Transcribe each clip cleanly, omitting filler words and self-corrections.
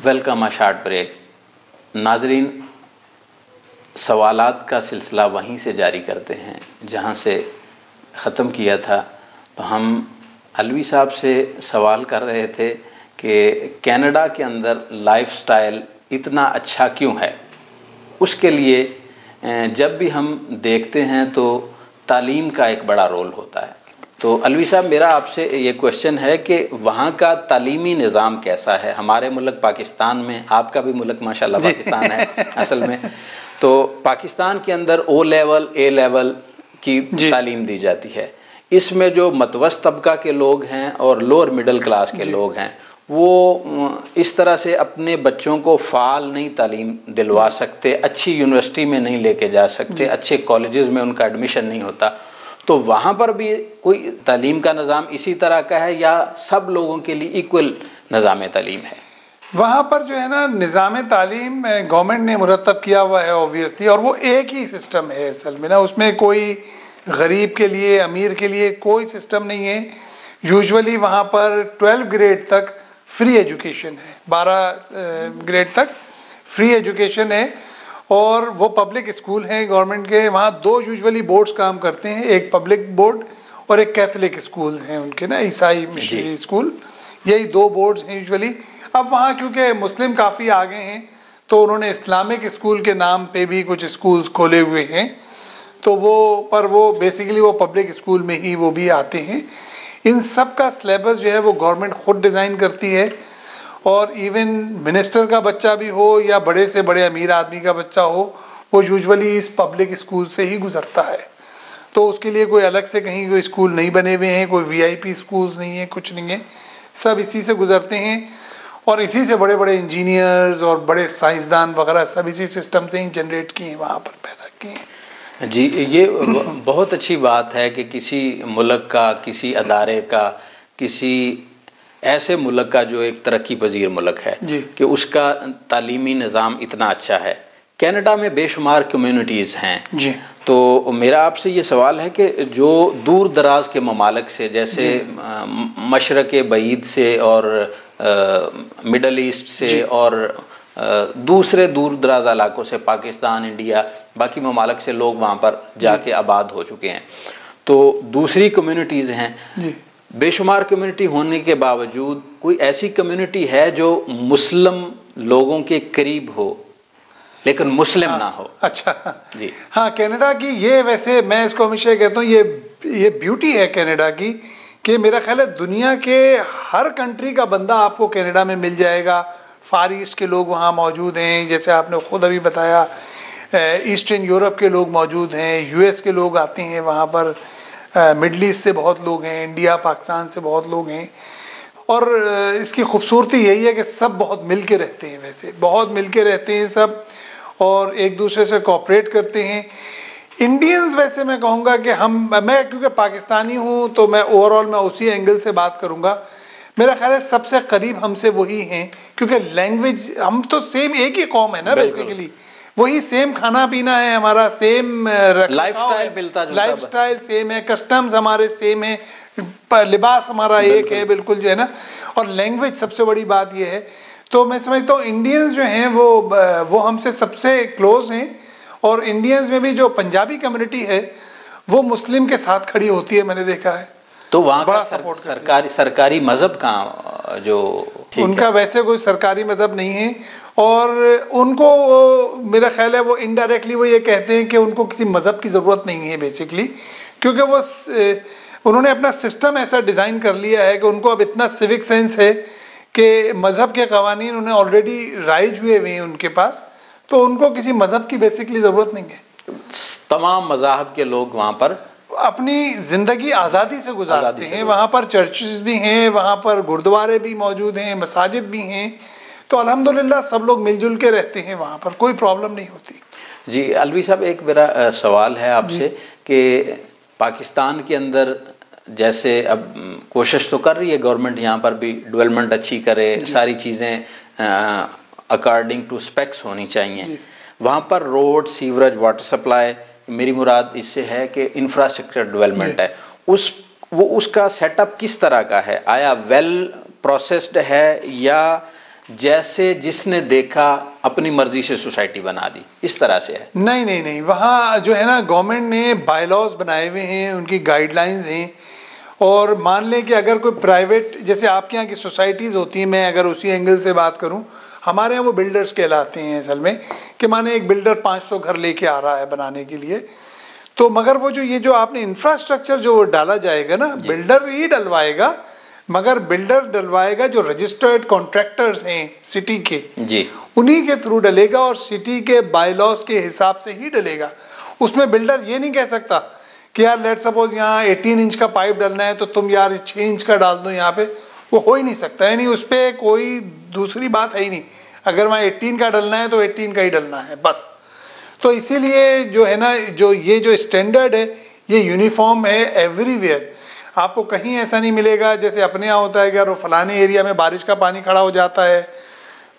Welcome a short break. नाजरीन, सवालात का सिलसिला वहीं से जारी करते हैं जहां से ख़त्म किया था। तो हम अलवी साहब से सवाल कर रहे थे कि कनाडा के अंदर लाइफस्टाइल इतना अच्छा क्यों है। उसके लिए जब भी हम देखते हैं तो तालीम का एक बड़ा रोल होता है। तो अलवी साहब, मेरा आपसे ये क्वेश्चन है कि वहाँ का तालीमी निज़ाम कैसा है। हमारे मुल्क पाकिस्तान में, आपका भी मुल्क माशाल्लाह पाकिस्तान है असल में, तो पाकिस्तान के अंदर ओ लेवल ए लेवल की तालीम दी जाती है। इसमें जो मतवस्त तबका के लोग हैं और लोअर मिडिल क्लास के लोग हैं वो इस तरह से अपने बच्चों को फ़ाल नहीं तालीम दिलवा सकते, अच्छी यूनिवर्सिटी में नहीं लेके जा सकते, अच्छे कॉलेजेस में उनका एडमिशन नहीं होता। तो वहाँ पर भी कोई तालीम का निज़ाम इसी तरह का है या सब लोगों के लिए इक्वल निज़ाम तालीम है? वहाँ पर जो है ना, निज़ाम तालीम गवर्नमेंट ने मुरतब किया हुआ है ऑब्वियसली, और वो एक ही सिस्टम है असल में ना। उसमें कोई गरीब के लिए अमीर के लिए कोई सिस्टम नहीं है। यूजुअली वहाँ पर 12 ग्रेड तक फ्री एजुकेशन है, 12 ग्रेड तक फ्री एजुकेशन है, और वो पब्लिक स्कूल हैं गवर्नमेंट के। वहाँ 2 यूजुअली बोर्ड्स काम करते हैं, एक पब्लिक बोर्ड और एक कैथलिक स्कूल हैं उनके ना, ईसाई मिशनरी स्कूल। यही 2 बोर्ड्स हैं यूजुअली। अब वहाँ क्योंकि मुस्लिम काफ़ी आगे हैं तो उन्होंने इस्लामिक स्कूल के नाम पे भी कुछ स्कूल्स खोले हुए हैं। तो वो बेसिकली वो पब्लिक स्कूल में ही वो भी आते हैं। इन सब का सिलेबस जो है वो गवर्नमेंट ख़ुद डिज़ाइन करती है, और इवन मिनिस्टर का बच्चा भी हो या बड़े से बड़े अमीर आदमी का बच्चा हो, वो यूजुअली इस पब्लिक स्कूल से ही गुज़रता है। तो उसके लिए कोई अलग से कहीं कोई स्कूल नहीं बने हुए हैं, कोई VIP स्कूल्स नहीं है, कुछ नहीं है, सब इसी से गुज़रते हैं। और इसी से बड़े बड़े इंजीनियर्स और बड़े साइंसदान वगैरह सब इसी सिस्टम से ही जनरेट किए हैं, वहाँ पर पैदा किए हैं। जी, ये बहुत अच्छी बात है कि किसी मुल्क का, किसी अदारे का, किसी ऐसे मुल्क का जो एक तरक्की पजीर मुल्क है कि उसका तालीमी निज़ाम इतना अच्छा है। कनाडा में बेशुमार कम्युनिटीज़ हैं जी। तो मेरा आपसे ये सवाल है कि जो दूर दराज के ममालिक से, जैसे मशरक़ बईद से और मिडल ईस्ट से और दूसरे दूर दराज इलाकों से, पाकिस्तान, इंडिया, बाकी ममालिक से लोग वहाँ पर जाके आबाद हो चुके हैं। तो दूसरी कम्युनिटीज़ हैं, बेशुमार कम्युनिटी होने के बावजूद कोई ऐसी कम्युनिटी है जो मुस्लिम लोगों के करीब हो लेकिन मुस्लिम ना हो। अच्छा जी हाँ, कनाडा की ये, वैसे मैं इसको हमेशा कहता हूँ, ये ब्यूटी है कनाडा की कि मेरा ख्याल है दुनिया के हर कंट्री का बंदा आपको कनाडा में मिल जाएगा। फार ईस्ट के लोग वहाँ मौजूद हैं, जैसे आपने ख़ुद अभी बताया, ईस्टर्न यूरोप के लोग मौजूद हैं, US के लोग आते हैं वहाँ पर, मिडल ईस्ट से बहुत लोग हैं, इंडिया पाकिस्तान से बहुत लोग हैं। और इसकी खूबसूरती यही है कि सब बहुत मिल के रहते हैं, वैसे बहुत मिल के रहते हैं सब, और एक दूसरे से कोऑपरेट करते हैं। इंडियंस वैसे मैं कहूँगा कि मैं क्योंकि पाकिस्तानी हूँ तो मैं ओवरऑल मैं उसी एंगल से बात करूँगा। मेरा ख्याल है सबसे करीब हमसे वही हैं, क्योंकि लैंग्वेज, हम तो सेम एक ही कौम है ना बेसिकली, वही सेम खाना पीना है हमारा, सेम लाइफस्टाइल सेम है, कस्टम्स हमारे सेम है, लिबास हमारा एक है बिल्कुल जो है ना, और लैंग्वेज सबसे बड़ी बात यह है। तो मैं समझता हूँ इंडियंस जो हैं वो हमसे सबसे क्लोज हैं। और इंडियंस में भी जो पंजाबी कम्युनिटी है वो मुस्लिम के साथ खड़ी होती है, मैंने देखा है। तो वहाँ का सरकारी मज़हब कहाँ, जो उनका वैसे कोई सरकारी मज़हब नहीं है, और उनको मेरा ख्याल है वो इनडायरेक्टली वो ये कहते हैं कि उनको किसी मज़हब की ज़रूरत नहीं है बेसिकली, क्योंकि उन्होंने अपना सिस्टम ऐसा डिज़ाइन कर लिया है कि उनको अब इतना सिविक सेंस है कि मज़हब के क़वानीन उन्हें ऑलरेडी राइज हुए हैं उनके पास, तो उनको किसी मज़हब की बेसिकली ज़रूरत नहीं है। तमाम मज़ाहब के लोग वहाँ पर अपनी ज़िंदगी आज़ादी से गुजारते हैं। वहाँ पर चर्चेस भी हैं, वहाँ पर गुरुद्वारे भी मौजूद हैं, मसाजिद भी हैं, तो अल्हम्दुलिल्लाह सब लोग मिलजुल के रहते हैं, वहाँ पर कोई प्रॉब्लम नहीं होती। जी अलवी साहब, एक मेरा सवाल है आपसे कि पाकिस्तान के अंदर जैसे अब कोशिश तो कर रही है गवर्नमेंट यहाँ पर भी डेवलपमेंट अच्छी करे, सारी चीज़ें अकॉर्डिंग टू स्पेक्स होनी चाहिए। वहाँ पर रोड, सीवरेज, वाटर सप्लाई, मेरी मुराद इससे है कि इंफ्रास्ट्रक्चर डेवलपमेंट है, उसका सेटअप किस तरह का है? आया वेल प्रोसेस्ड है या जैसे जिसने देखा अपनी मर्जी से सोसाइटी बना दी, इस तरह से है? नहीं नहीं नहीं, वहाँ जो है ना गवर्नमेंट ने बायलॉज बनाए हुए हैं, उनकी गाइडलाइंस हैं। और मान लें कि अगर कोई प्राइवेट, जैसे आपके यहाँ की सोसाइटीज़ होती हैं, मैं अगर उसी एंगल से बात करूँ, हमारे यहाँ वो बिल्डर्स कहलाते हैं असल में, कि माने एक बिल्डर 500 घर लेके आ रहा है बनाने के लिए, तो मगर वो जो ये जो आपने इंफ्रास्ट्रक्चर जो डाला जाएगा ना, बिल्डर ही डलवाएगा, मगर बिल्डर डलवाएगा जो रजिस्टर्ड कॉन्ट्रैक्टर्स हैं सिटी के जी, उन्हीं के थ्रू डलेगा और सिटी के बायलॉज के हिसाब से ही डलेगा। उसमें बिल्डर ये नहीं कह सकता कि यार लेट सपोज यहाँ 18 इंच का पाइप डलना है तो तुम यार 6 इंच का डाल दो यहाँ पे, वो हो ही नहीं सकता, यानी उस पर कोई दूसरी बात है ही नहीं। अगर वहाँ 18 का डलना है तो 18 का ही डलना है बस। तो इसीलिए जो है ना, जो ये जो स्टैंडर्ड है ये यूनिफॉर्म है एवरीवेयर। आपको कहीं ऐसा नहीं मिलेगा जैसे अपने यहाँ होता है कि यार वो फलाने एरिया में बारिश का पानी खड़ा हो जाता है,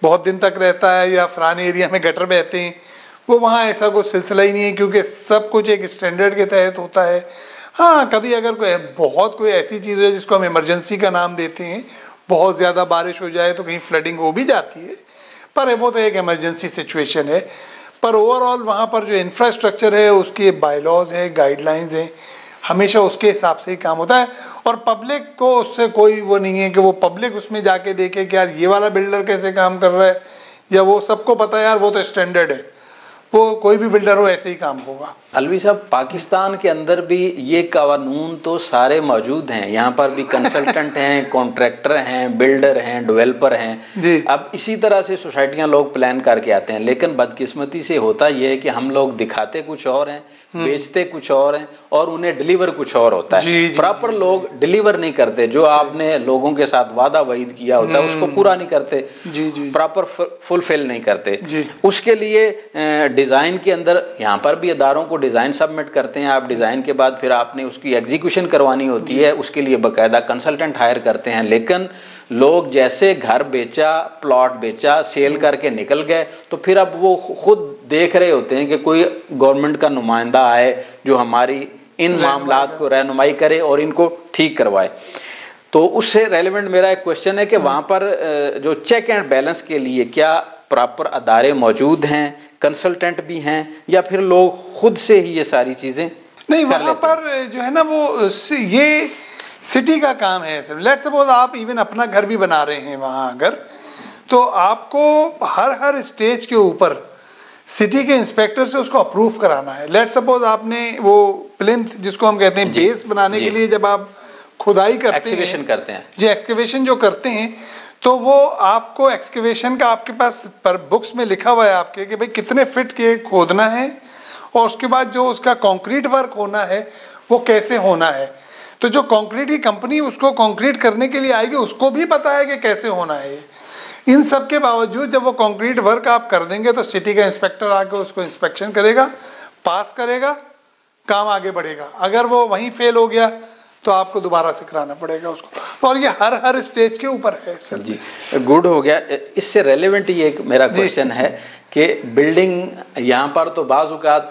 बहुत दिन तक रहता है, या फलाने एरिया में गटर बहते हैं, वो वहाँ ऐसा कोई सिलसिला ही नहीं है, क्योंकि सब कुछ एक स्टैंडर्ड के तहत होता है। हाँ, कभी अगर कोई ऐसी चीज़ है जिसको हम इमरजेंसी का नाम देते हैं, बहुत ज़्यादा बारिश हो जाए तो कहीं फ्लडिंग हो भी जाती है, पर वो तो एक इमरजेंसी सिचुएशन है। पर ओवरऑल वहाँ पर जो इंफ्रास्ट्रक्चर है उसके बायलॉज हैं, गाइडलाइंस हैं, हमेशा उसके हिसाब से ही काम होता है। और पब्लिक को उससे कोई वो नहीं है कि वो पब्लिक उसमें जाके देखे कि यार ये वाला बिल्डर कैसे काम कर रहा है, या वो सबको पता है यार वो तो स्टैंडर्ड है, वो कोई भी बिल्डर हो ऐसे ही काम होगा। अलवी साहब, पाकिस्तान के अंदर भी ये कानून तो सारे मौजूद हैं, यहाँ पर भी कंसल्टेंट हैं, कॉन्ट्रैक्टर हैं, बिल्डर हैं, डेवलपर हैं। अब इसी तरह से सोसाइटियाँ लोग प्लान करके आते हैं, लेकिन बदकिस्मती से होता यह है कि हम लोग दिखाते कुछ और हैं, बेचते कुछ और हैं, और उन्हें डिलीवर कुछ और होता है। प्रॉपर लोग डिलीवर नहीं करते, जो आपने लोगों के साथ वादा वईद किया होता है उसको पूरा नहीं करते, प्रॉपर फुलफिल नहीं करते। उसके लिए डिज़ाइन के अंदर यहाँ पर भी इदारों को डिज़ाइन सबमिट करते हैं, आप डिज़ाइन के बाद फिर आपने उसकी एग्जीक्यूशन करवानी होती है, उसके लिए बाकायदा कंसल्टेंट हायर करते हैं। लेकिन लोग जैसे घर बेचा, प्लॉट बेचा, सेल करके निकल गए, तो फिर अब वो खुद देख रहे होते हैं कि कोई गवर्नमेंट का नुमाइंदा आए जो हमारी इन मामलात को रहनुमाई करे और इनको ठीक करवाए। तो उससे रेलेवेंट मेरा एक क्वेश्चन है कि वहाँ पर जो चेक एंड बैलेंस के लिए क्या प्रॉपर अदारे मौजूद हैं, कंसल्टेंट भी हैं, या फिर लोग खुद से ही ये सारी चीज़ें नहीं? वहाँ पर जो है ना वो ये सिटी का काम है। लेट्स सपोज आप इवन अपना घर भी बना रहे हैं वहाँ, अगर तो आपको हर स्टेज के ऊपर सिटी के इंस्पेक्टर से उसको अप्रूव कराना है। लेट्स सपोज आपने वो प्लिंथ जिसको हम कहते हैं बेस बनाने के लिए जब आप खुदाई करते हैं, एक्सकेवेशन करते हैं जी, एक्सकेवेशन जो करते हैं, तो वो आपको एक्सकेवेशन का आपके पास पर बुक्स में लिखा हुआ है आपके कि भाई कितने फिट के खोदना है, और उसके बाद जो उसका कंक्रीट वर्क होना है वो कैसे होना है। तो जो कंक्रीट की कंपनी उसको कंक्रीट करने के लिए आएगी उसको भी पता है कि कैसे होना है। इन सब के बावजूद जब वो कंक्रीट वर्क आप कर देंगे तो सिटी का इंस्पेक्टर आके उसको इंस्पेक्शन करेगा, पास करेगा, काम आगे बढ़ेगा। अगर वो वहीं फेल हो गया तो आपको दोबारा से कराना पड़ेगा उसको। और ये हर स्टेज के ऊपर है सर। जी, गुड हो गया। इससे रेलेवेंट ये एक मेरा क्वेश्चन है कि बिल्डिंग यहाँ पर तो बाज़-औक़ात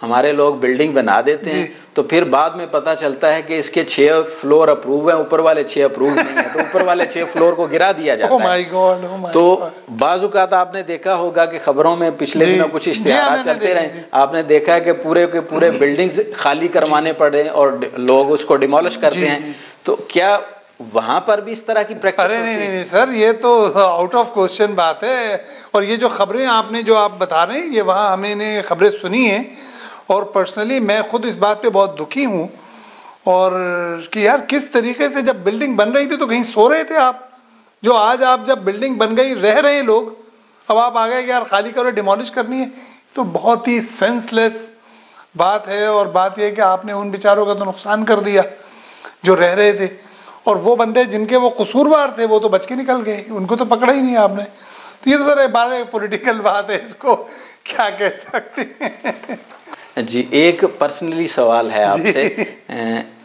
हमारे लोग बिल्डिंग बना देते हैं, तो फिर बाद में पता चलता है कि इसके 6 फ्लोर अप्रूव हैं, ऊपर वाले 6 अप्रूव नहीं है, तो ऊपर वाले 6 फ्लोर को गिरा दिया जाता है। My God. तो बाज़-औक़ात आपने देखा होगा कि खबरों में पिछले दिनों कुछ इश्तिहारात चलते रहे, आपने देखा है कि पूरे के पूरे बिल्डिंग्स खाली करवाने पड़े और लोग उसको डिमोलिश करते हैं। तो क्या वहाँ पर भी इस तरह की प्रैक्टिस? अरे नहीं सर, ये तो आउट ऑफ क्वेश्चन बात है। और ये जो खबरें आपने जो आप बता रहे हैं, ये वहाँ हमने खबरें सुनी हैं, और पर्सनली मैं खुद इस बात पे बहुत दुखी हूँ। और कि यार किस तरीके से जब बिल्डिंग बन रही थी तो कहीं सो रहे थे आप, जो आज आप जब बिल्डिंग बन गई रह रहे हैं लोग, अब आप आ गए कि यार खाली करो, डिमोलिश करनी है, तो बहुत ही सेंसलेस बात है। और बात यह है कि आपने उन बेचारों का तो नुकसान कर दिया जो रह रहे थे, और वो बंदे जिनके वो कसूरवार थे वो तो बच के निकल गए, उनको तो पकड़ा ही नहीं आपने। तो ये तो सर एक बात है, पॉलिटिकल बात है, इसको क्या कह सकते हैं। जी, एक पर्सनली सवाल है आपसे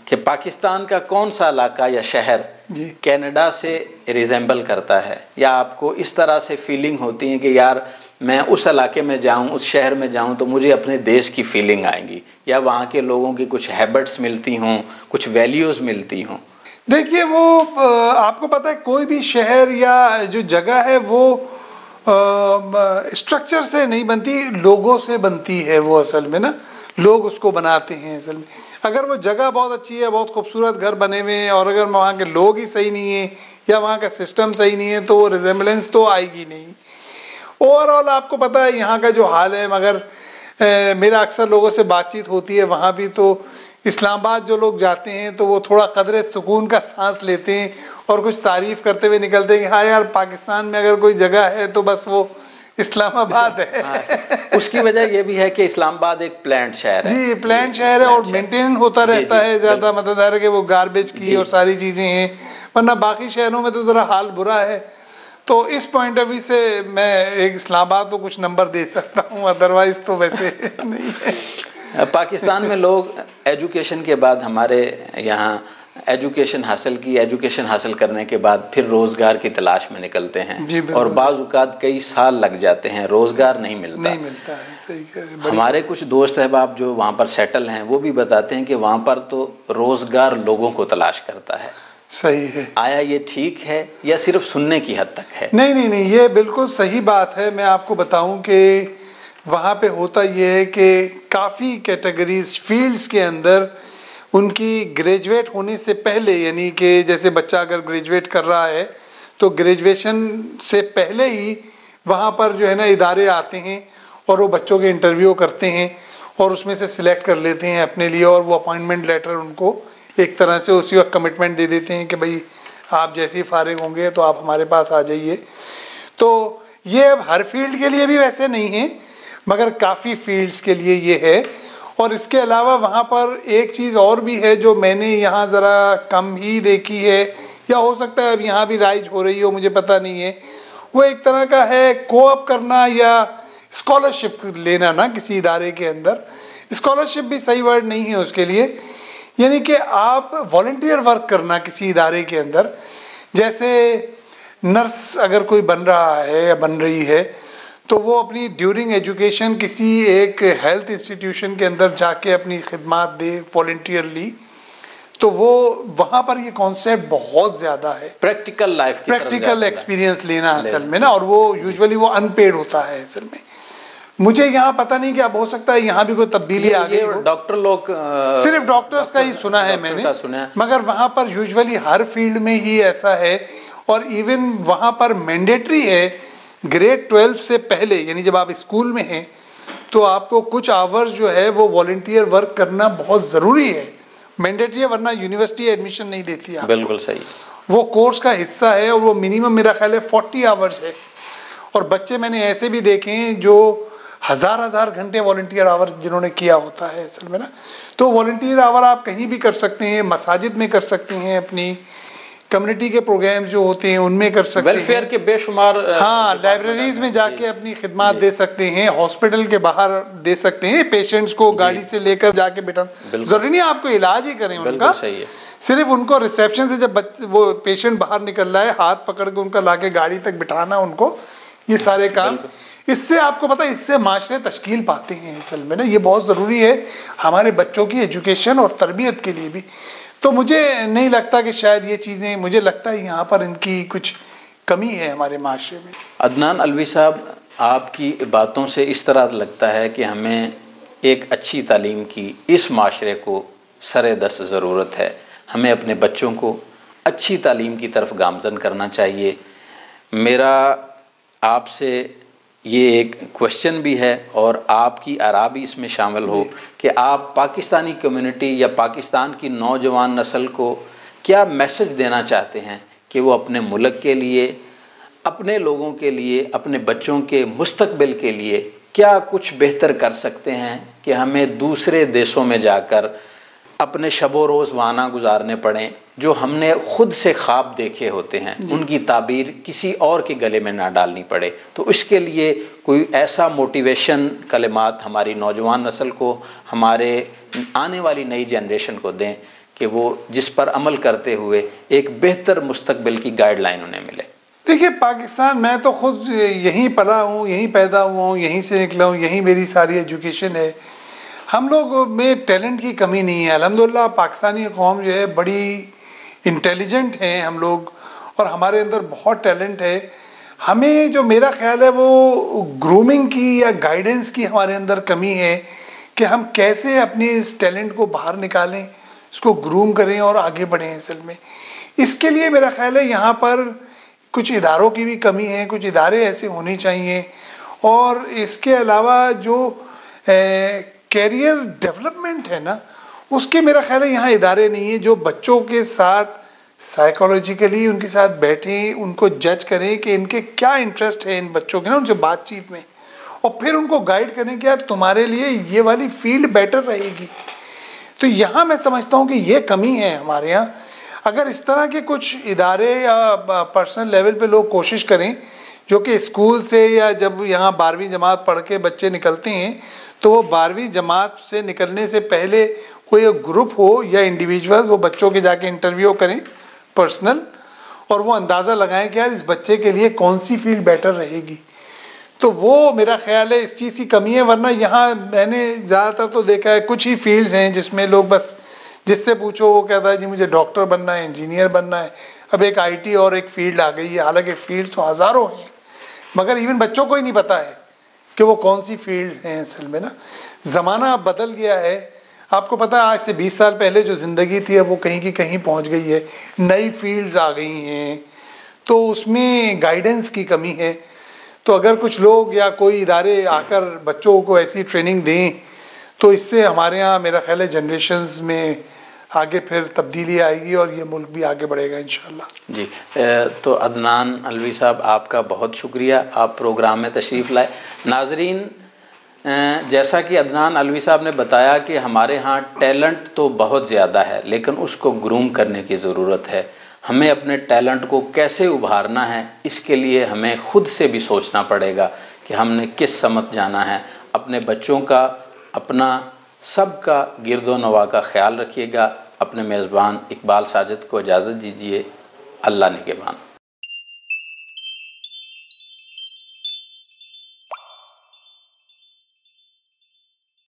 कि पाकिस्तान का कौन सा इलाका या शहर कनाडा से रिजेंबल करता है, या आपको इस तरह से फीलिंग होती है कि यार मैं उस इलाके में जाऊं, उस शहर में जाऊं तो मुझे अपने देश की फीलिंग आएगी, या वहाँ के लोगों की कुछ हैबिट्स मिलती हों, कुछ वैल्यूज़ मिलती हों? देखिए वो आपको पता है कोई भी शहर या जो जगह है वो स्ट्रक्चर से नहीं बनती, लोगों से बनती है वो असल में ना, लोग उसको बनाते हैं असल में। अगर वो जगह बहुत अच्छी है, बहुत खूबसूरत घर बने हुए हैं, और अगर वहाँ के लोग ही सही नहीं है या वहाँ का सिस्टम सही नहीं है तो वो रिजेम्बलेंस तो आएगी नहीं। ओवरऑल आपको पता है यहाँ का जो हाल है, मगर मेरा अक्सर लोगों से बातचीत होती है वहाँ भी, तो इस्लामाबाद जो लोग जाते हैं तो वो थोड़ा कदरे सुकून का सांस लेते हैं और कुछ तारीफ़ करते हुए निकलते हैं कि हाँ यार पाकिस्तान में अगर कोई जगह है तो बस वो इस्लामाबाद है। हाँ, उसकी वजह ये भी है कि इस्लामाबाद एक प्लांट शहर है। जी प्लांट शहर है और मेंटेन होता रहता है ज़्यादा, मतलब है कि वो गार्बेज की और सारी चीज़ें हैं, वरना बाकी शहरों में तो ज़रा हाल बुरा है। तो इस पॉइंट ऑफ व्यू से मैं एक इस्लामाबाद को कुछ नंबर दे सकता हूँ, अदरवाइज तो वैसे नहीं है। पाकिस्तान में लोग एजुकेशन के बाद हमारे यहाँ एजुकेशन हासिल करने के बाद फिर रोज़गार की तलाश में निकलते हैं और बाज़ औक़ात कई साल लग जाते हैं, रोज़गार नहीं मिलता है। सही कह रहे हैं। हमारे कुछ दोस्त अहबाब जो वहाँ पर सेटल हैं वो भी बताते हैं कि वहाँ पर तो रोज़गार लोगों को तलाश करता है। सही है। आया ये ठीक है या सिर्फ सुनने की हद तक है? नहीं, ये बिल्कुल सही बात है। मैं आपको बताऊं कि वहाँ पे होता ये है कि काफ़ी कैटेगरीज फील्ड्स के अंदर उनकी ग्रेजुएट होने से पहले, यानी कि जैसे बच्चा अगर ग्रेजुएट कर रहा है तो ग्रेजुएशन से पहले ही वहाँ पर जो है ना इदारे आते हैं और वो बच्चों के इंटरव्यू करते हैं और उसमें से सिलेक्ट कर लेते हैं अपने लिए, और वो अपॉइंटमेंट लेटर उनको एक तरह से उसी वक्त कमिटमेंट दे देते हैं कि भाई आप जैसे ही फारिग होंगे तो आप हमारे पास आ जाइए। तो ये अब हर फील्ड के लिए भी वैसे नहीं है, मगर काफ़ी फील्ड्स के लिए ये है। और इसके अलावा वहाँ पर एक चीज़ और भी है जो मैंने यहाँ ज़रा कम ही देखी है, या हो सकता है अब यहाँ भी राइज हो रही हो, मुझे पता नहीं है। वो एक तरह का है कोऑप करना या स्कॉलरशिप लेना ना किसी इदारे के अंदर। स्कॉलरशिप भी सही वर्ड नहीं है उसके लिए, यानी कि आप वॉलंटियर वर्क करना किसी इदारे के अंदर। जैसे नर्स अगर कोई बन रहा है या बन रही है तो वो अपनी ड्यूरिंग एजुकेशन किसी एक हेल्थ इंस्टीट्यूशन के अंदर जाके अपनी खिदमत दे वॉलंटियरली, तो वो वहाँ पर ये कॉन्सेप्ट बहुत ज़्यादा है, प्रैक्टिकल एक्सपीरियंस लेना असल में ना, और वो यूजुअली वो अनपेड होता है असल में। मुझे यहाँ पता नहीं कि अब हो सकता है यहाँ भी कोई तब्दीली आ गई हो। डॉक्टर लोग सिर्फ डॉक्टर्स का ही सुना है मैंने, मगर वहाँ पर यूजुअली हर फील्ड में ही ऐसा है। और इवन वहाँ पर मैंडेटरी है ग्रेड 12 से पहले, यानी जब आप स्कूल में हैं तो आपको कुछ आवर्स जो है वो वॉलंटियर वर्क करना बहुत ज़रूरी है, मैंडेटरी है, वरना यूनिवर्सिटी एडमिशन नहीं देती है। बिल्कुल सही, वो कोर्स का हिस्सा है और वो मिनिमम मेरा ख्याल है 40 आवर्स है। और बच्चे मैंने ऐसे भी देखे हैं जो हज़ार घंटे वॉलंटियर आवर जिन्होंने किया होता है असल में ना। तो वॉलंटियर आवर आप कहीं भी कर सकते हैं, मसाजिद में कर सकते हैं, अपनी कम्युनिटी के प्रोग्राम्स जो होते हैं उनमें कर सकते हैं, वेलफेयर के बेशुमार, हाँ लाइब्रेरीज में जाके अपनी खिदमत दे सकते हैं, हॉस्पिटल के बाहर दे सकते हैं, पेशेंट्स को गाड़ी से लेकर जाके बिठा, जरूरी नहीं आपको इलाज ही करें उनका, सिर्फ उनको रिसेप्शन से जब वो पेशेंट बाहर निकल रहा है हाथ पकड़ के उनका लाके गाड़ी तक बिठाना उनको, ये सारे काम। इससे आपको पता है इससे माशरे तश्कील पाते हैं असल में ना, ये बहुत ज़रूरी है हमारे बच्चों की एजुकेशन और तरबियत के लिए भी। तो मुझे नहीं लगता कि शायद ये चीज़ें, मुझे लगता है यहाँ पर इनकी कुछ कमी है हमारे माशरे में। अदनान अलवी साहब, आपकी बातों से इस तरह लगता है कि हमें एक अच्छी तालीम की इस माशरे को सरे-दस्त ज़रूरत है, हमें अपने बच्चों को अच्छी तालीम की तरफ गामज़न करना चाहिए। मेरा आपसे ये एक क्वेश्चन भी है और आपकी आरा भी इसमें शामिल हो कि आप पाकिस्तानी कम्युनिटी या पाकिस्तान की नौजवान नस्ल को क्या मैसेज देना चाहते हैं कि वो अपने मुल्क के लिए, अपने लोगों के लिए, अपने बच्चों के मुस्तकबिल के लिए क्या कुछ बेहतर कर सकते हैं कि हमें दूसरे देशों में जाकर अपने शबो रोज़ वाना गुजारने पड़ें, जो हमने खुद से ख्वाब देखे होते हैं उनकी ताबीर किसी और के गले में ना डालनी पड़े। तो इसके लिए कोई ऐसा मोटिवेशन कलिमात हमारी नौजवान नस्ल को, हमारे आने वाली नई जनरेशन को दें कि वो जिस पर अमल करते हुए एक बेहतर मुस्तकबिल की गाइडलाइन उन्हें मिले। देखिए पाकिस्तान, मैं तो खुद यहीं पला हूँ, यहीं पैदा हुआ हूँ, यहीं से निकला हूँ, यहीं मेरी सारी एजुकेशन है। हम लोग में टैलेंट की कमी नहीं है अल्हम्दुलिल्लाह। पाकिस्तानी कौम जो है बड़ी इंटेलिजेंट हैं हम लोग और हमारे अंदर बहुत टैलेंट है। हमें जो मेरा ख्याल है वो ग्रूमिंग की या गाइडेंस की हमारे अंदर कमी है कि हम कैसे अपने इस टैलेंट को बाहर निकालें, इसको ग्रूम करें और आगे बढ़ें असल में। इसके लिए मेरा ख्याल है यहाँ पर कुछ इदारों की भी कमी है, कुछ इदारे ऐसे होने चाहिए। और इसके अलावा जो कैरियर डेवलपमेंट है ना, उसके मेरा ख्याल है यहाँ इदारे नहीं है जो बच्चों के साथ साइकोलॉजिकली उनके साथ बैठें, उनको जज करें कि इनके क्या इंटरेस्ट है इन बच्चों के ना, उनसे बातचीत में, और फिर उनको गाइड करें कि यार तुम्हारे लिए ये वाली फील्ड बेटर रहेगी। तो यहाँ मैं समझता हूँ कि ये कमी है हमारे यहाँ। अगर इस तरह के कुछ इदारे या पर्सनल लेवल पे लोग कोशिश करें, जो कि स्कूल से या जब यहाँ 12वीं जमात पढ़ के बच्चे निकलते हैं तो वो 12वीं जमात से निकलने से पहले कोई ग्रुप हो या इंडिविजुअल्स वो बच्चों के जाके इंटरव्यू करें पर्सनल, और वो अंदाज़ा लगाएं कि यार इस बच्चे के लिए कौन सी फील्ड बेटर रहेगी। तो वो मेरा ख्याल है इस चीज़ की कमी है। वरना यहाँ मैंने ज़्यादातर तो देखा है कुछ ही फील्ड्स हैं जिसमें लोग बस जिससे पूछो वो कहता है जी मुझे डॉक्टर बनना है, इंजीनियर बनना है। अब एक IT और एक फील्ड आ गई है, हालांकि फील्ड तो हज़ारों हैं मगर इवन बच्चों को ही नहीं पता है कि वो कौन सी फील्ड हैं असल में ना। ज़माना अब बदल गया है, आपको पता है आज से 20 साल पहले जो ज़िंदगी थी अब वो कहीं की कहीं पहुंच गई है, नई फील्ड्स आ गई हैं, तो उसमें गाइडेंस की कमी है। तो अगर कुछ लोग या कोई इदारे आकर बच्चों को ऐसी ट्रेनिंग दें तो इससे हमारे यहाँ मेरा ख्याल है जनरेशन्स में आगे फिर तब्दीली आएगी और ये मुल्क भी आगे बढ़ेगा इंशाल्लाह। जी, तो अदनान अलवी साहब आपका बहुत शुक्रिया, आप प्रोग्राम में तशरीफ़ लाए। नाजरीन, जैसा कि अदनान अलवी साहब ने बताया कि हमारे यहाँ टैलेंट तो बहुत ज़्यादा है लेकिन उसको ग्रूम करने की ज़रूरत है। हमें अपने टैलेंट को कैसे उभारना है इसके लिए हमें ख़ुद से भी सोचना पड़ेगा कि हमने किस समत जाना है। अपने बच्चों का, अपना सबका गिरदो नवा का ख्याल रखिएगा। अपने मेज़बान इकबाल साजिद को इजाज़त दीजिए। अल्लाह निगहबान।